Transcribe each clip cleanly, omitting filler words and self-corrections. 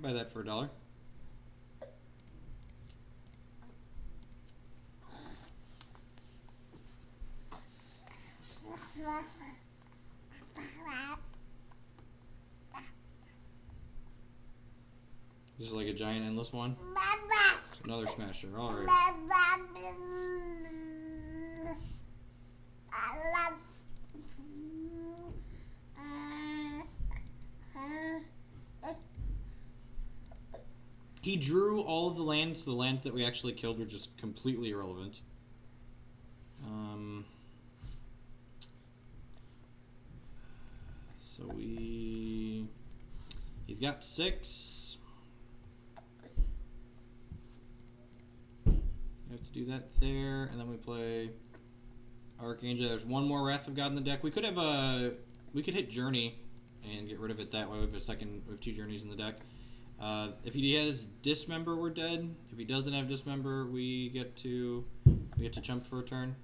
I'd buy that for $1. This is like a giant endless one. Another smasher. All right. He drew all of the lands. The lands that we actually killed were just completely irrelevant. So he's got 6. We have to do that there, and then we play Archangel. There's one more Wrath of God in the deck. We could have we could hit Journey and get rid of it that way. We have 2 Journeys in the deck. If he has Dismember, we're dead. If he doesn't have Dismember, we get to jump for a turn.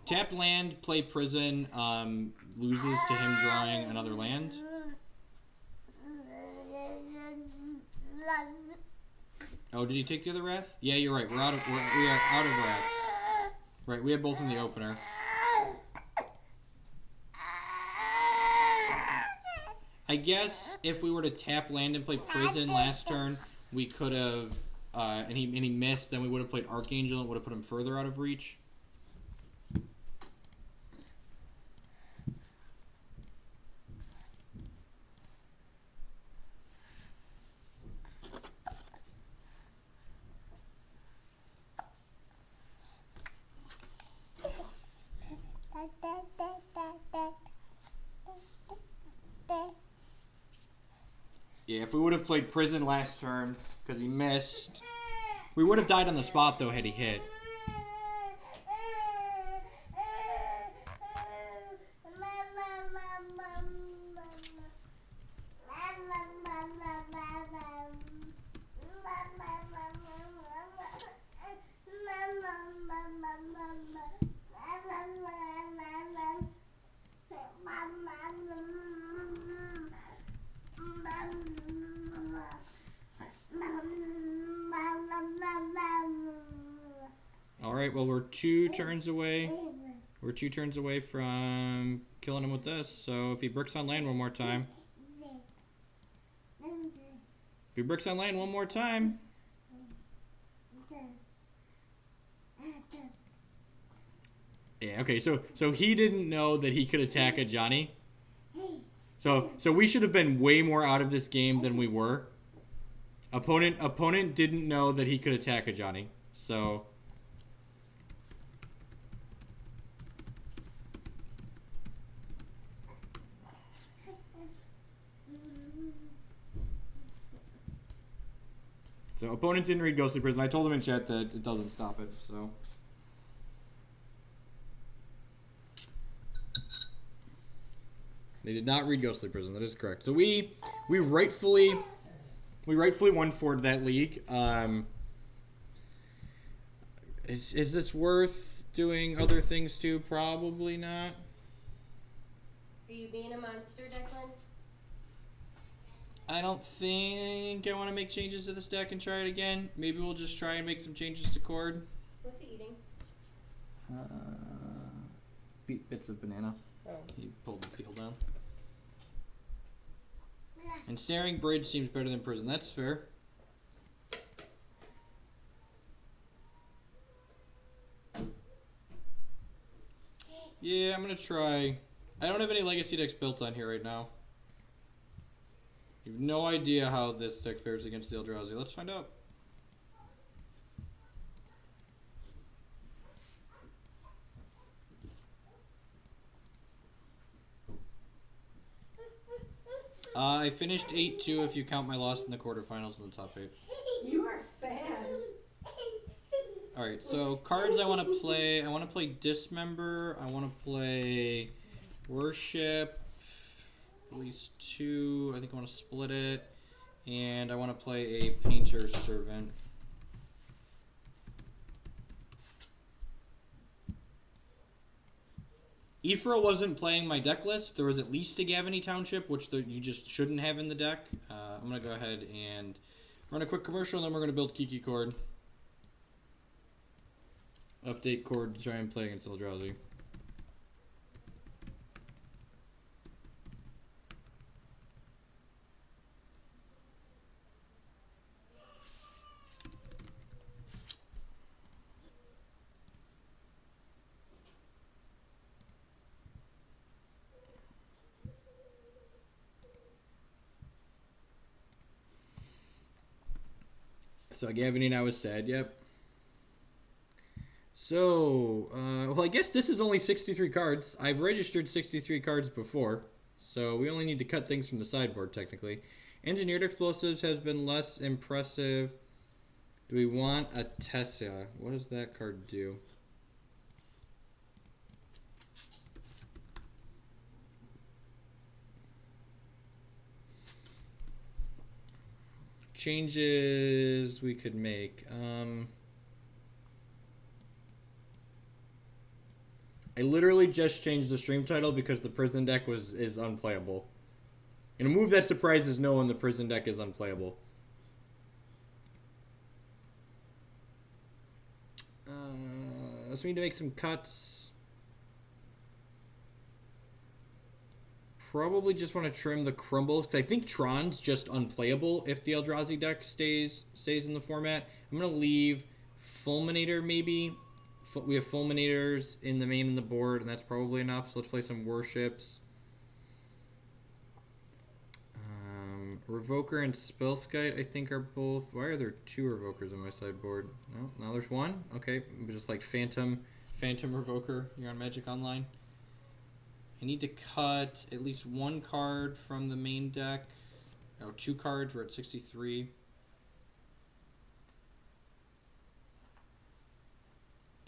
Tap land, play Prison, loses to him drawing another land. Oh, did he take the other Wrath? Yeah, you're right. We are out of Wrath. Right, we have both in the opener. I guess if we were to tap land and play Prison last turn, we could have, and he missed, then we would have played Archangel and would have put him further out of reach. Yeah, if we would have played Prison last turn, because he missed, we would have died on the spot, though, had he hit. Alright, well, we're 2 turns away. We're 2 turns away from killing him with this. So if he bricks on land one more time. If he bricks on land one more time. Yeah, okay, so he didn't know that he could attack a Johnny. So we should have been way more out of this game than we were. Opponent didn't know that he could attack a Johnny. So opponent didn't read Ghostly Prison. I told him in chat that it doesn't stop it, so. They did not read Ghostly Prison, that is correct. So we rightfully won for that league. Is this worth doing other things too? Probably not. Are you being a monster, Declan? I don't think I want to make changes to this deck and try it again. Maybe we'll just try and make some changes to Chord. What's he eating? Bits of banana. Oh. He pulled the peel down. And Snaring Bridge seems better than Prison. That's fair. Yeah, I'm going to try. I don't have any Legacy decks built on here right now. You have no idea how this deck fares against the Eldrazi. Let's find out. I finished 8-2 if you count my loss in the quarterfinals in the top 8. You are fast. Alright, so cards I want to play. I want to play Dismember. I want to play Worship. At least 2. I think I want to split it. And I want to play a Painter's Servant. Ifra wasn't playing my deck list. There was at least a Gavany Township, which you just shouldn't have in the deck. I'm going to go ahead and run a quick commercial, and then we're going to build Kiki Chord. Update Chord to try and play against Eldrazi. So Gavany now is sad, yep. So, well, I guess this is only 63 cards. I've registered 63 cards before, so we only need to cut things from the sideboard, technically. Engineered Explosives has been less impressive. Do we want a Tessa? What does that card do? Changes we could make. I literally just changed the stream title because the prison deck is unplayable. In a move that surprises no one, the prison deck is unplayable. So we need to make some cuts. Probably just want to trim the crumbles because I think Tron's just unplayable if the Eldrazi deck stays in the format. I'm gonna leave Fulminator maybe. We have Fulminators in the main and the board, and that's probably enough. So let's play some Worships. Revoker and Spellskite I think are both. Why are there 2 Revokers on my sideboard? No, now there's 1. Okay, just like Phantom Revoker. You're on Magic Online. I need to cut at least 1 card from the main deck. Oh, 2 cards. We're at 63.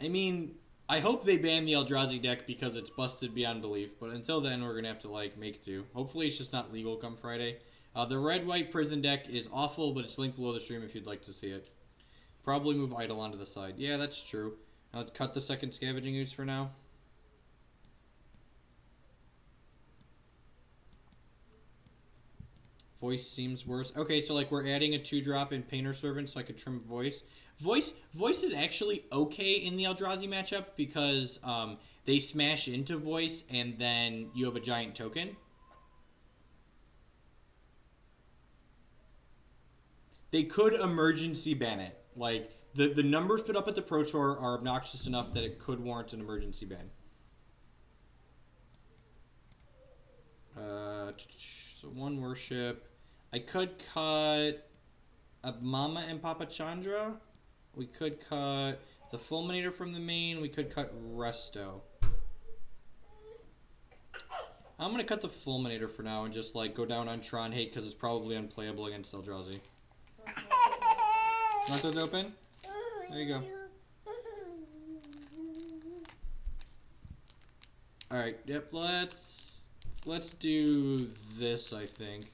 I mean, I hope they ban the Eldrazi deck because it's busted beyond belief. But until then, we're going to have to, like, make do. Hopefully it's just not legal come Friday. The red-white prison deck is awful, but it's linked below the stream if you'd like to see it. Probably move Idol onto the side. Yeah, that's true. Now let's cut the second Scavenging Ooze for now. Voice seems worse. Okay, so like we're adding a 2-drop in Painter Servant so I could trim Voice. Voice is actually okay in the Eldrazi matchup because they smash into Voice and then you have a giant token. They could emergency ban it. Like the numbers put up at the Pro Tour are obnoxious enough that it could warrant an emergency ban. So 1 Worship. I could cut a Mama and Papa Chandra. We could cut the Fulminator from the main. We could cut Resto. I'm going to cut the Fulminator for now and just like go down on Tron Hate because it's probably unplayable against Eldrazi. Want those open? There you go. Alright, yep, let's do this, I think.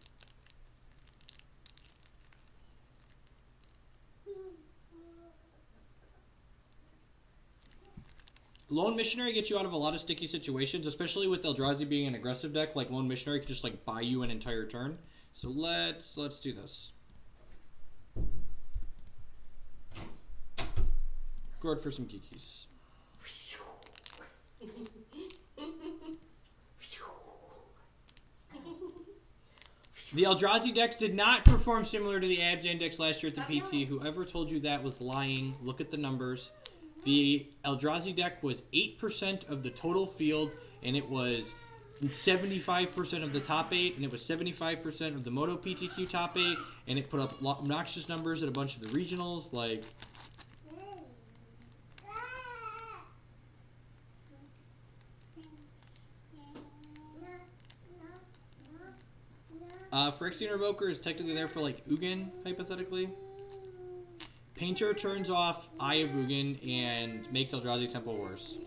Lone Missionary gets you out of a lot of sticky situations, especially with Eldrazi being an aggressive deck. Like Lone Missionary can just like buy you an entire turn. So let's do this. Chord for some Kikis. The Eldrazi decks did not perform similar to the Abzan decks last year at the PT. Whoever told you that was lying. Look at the numbers. The Eldrazi deck was 8% of the total field, and it was 75% of the top 8, and it was 75% of the Moto PTQ top 8, and it put up obnoxious numbers at a bunch of the regionals. Like, Phyrexian Revoker is technically there for like Ugin, hypothetically. Painter turns off Eye of Ugin and makes Eldrazi Temple worse.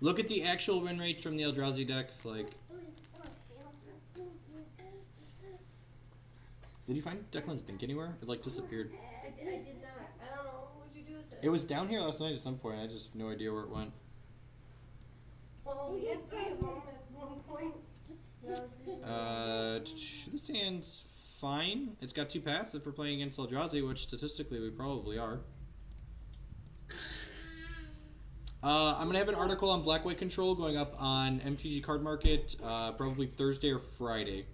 Look at the actual win rates from the Eldrazi decks, like... Did you find Declan's Pink anywhere? It like disappeared. I did not. I don't know. What'd you do with it? It was down here last night at some point. I just have no idea where it went. Well, we had 3 of them at one point. This hand's fine. It's got 2 paths if we're playing against Eldrazi, which statistically we probably are. I'm going to have an article on Black-White Control going up on MTG Card Market probably Thursday or Friday.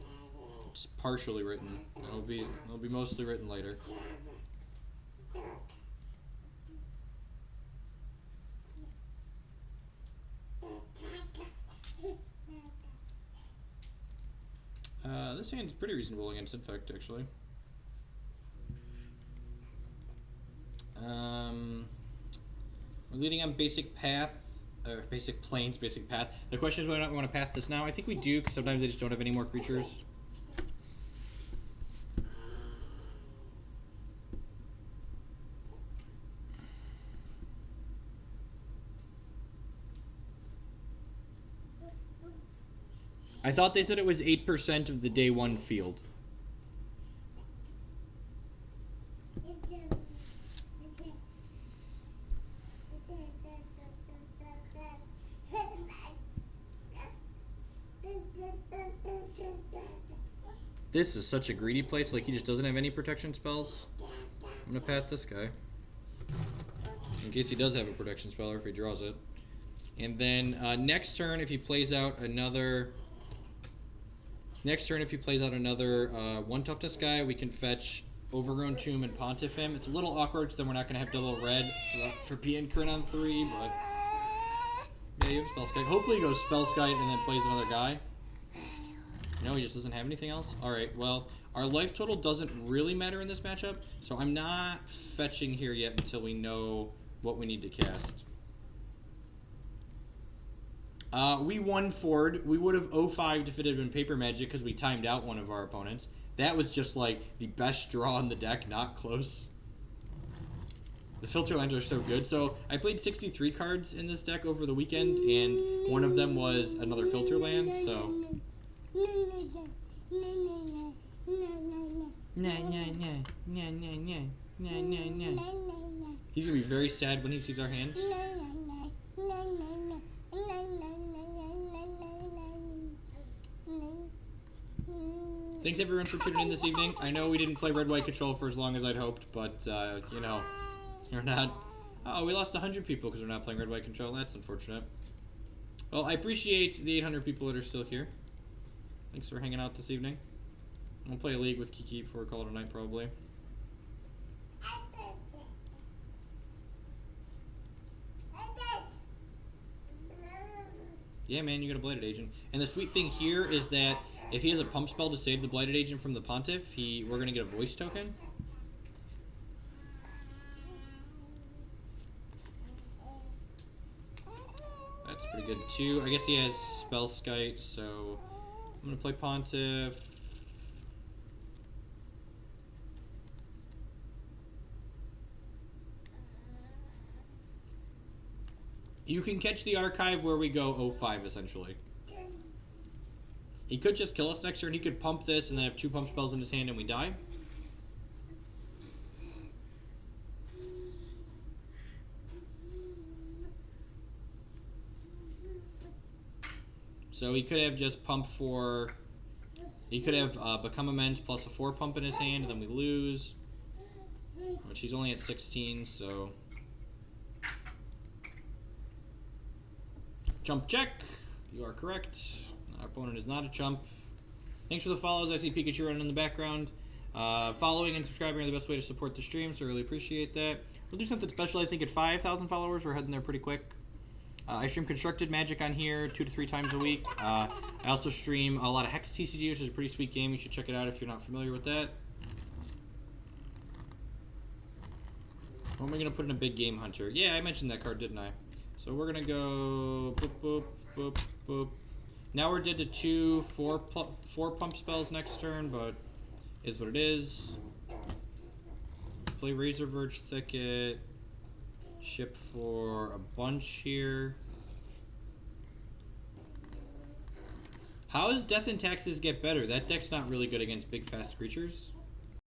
It's partially written. It'll be mostly written later. This hand's pretty reasonable against Infect, actually. We're leading on basic path, or basic planes, basic path. The question is whether or not we want to path this now. I think we do, because sometimes they just don't have any more creatures. I thought they said it was 8% of the day 1 field. This is such a greedy place, like he just doesn't have any protection spells. I'm gonna path this guy. In case he does have a protection spell or if he draws it. And then next turn if he plays out another... Next turn if he plays out another 1 toughness guy, we can fetch Overgrown Tomb and Pontiff him. It's a little awkward because then we're not going to have double red for PN Current on 3, but... Yeah, you have Spellskite. Hopefully he goes Spellskite and then plays another guy. No, he just doesn't have anything else? Alright, well, our life total doesn't really matter in this matchup, so I'm not fetching here yet until we know what we need to cast. We won Ford. We would have 0-5'd if it had been Paper Magic because we timed out one of our opponents. That was just like the best draw in the deck, not close. The filter lands are so good. So I played 63 cards in this deck over the weekend, and one of them was another filter land, so... He's gonna be very sad when he sees our hand. Thanks everyone for tuning in this evening. I know we didn't play Red-White Control for as long as I'd hoped, but, you know, you're not... Oh, we lost 100 people because we're not playing Red-White Control. That's unfortunate. Well, I appreciate the 800 people that are still here. Thanks for hanging out this evening. I'll play a league with Kiki before we call it a night, probably. Yeah, man, you got a Blighted Agent. And the sweet thing here is that if he has a pump spell to save the Blighted Agent from the Pontiff, we're going to get a voice token. That's pretty good, too. I guess he has Spellskite, so I'm going to play Pontiff. You can catch the archive where we go 0-5, essentially. He could just kill us next turn. He could pump this and then have 2 pump spells in his hand and we die. So he could have just pump for... He could have Become Immense plus a 4 pump in his hand and then we lose. Which he's only at 16, so... Chump check. You are correct. Our opponent is not a chump. Thanks for the follows. I see Pikachu running in the background. Following and subscribing are the best way to support the stream, so I really appreciate that. We'll do something special, I think, at 5,000 followers. We're heading there pretty quick. I stream Constructed Magic on here 2 to 3 times a week. I also stream a lot of Hex TCG, which is a pretty sweet game. You should check it out if you're not familiar with that. When are we going to put in a big Game Hunter? Yeah, I mentioned that card, didn't I? So we're going to go boop, boop, boop, boop. Now we're dead to 2 4 pump spells next turn, but is what it is. Play Razor Verge Thicket. Ship for a bunch here. How does Death and Taxes get better? That deck's not really good against big, fast creatures.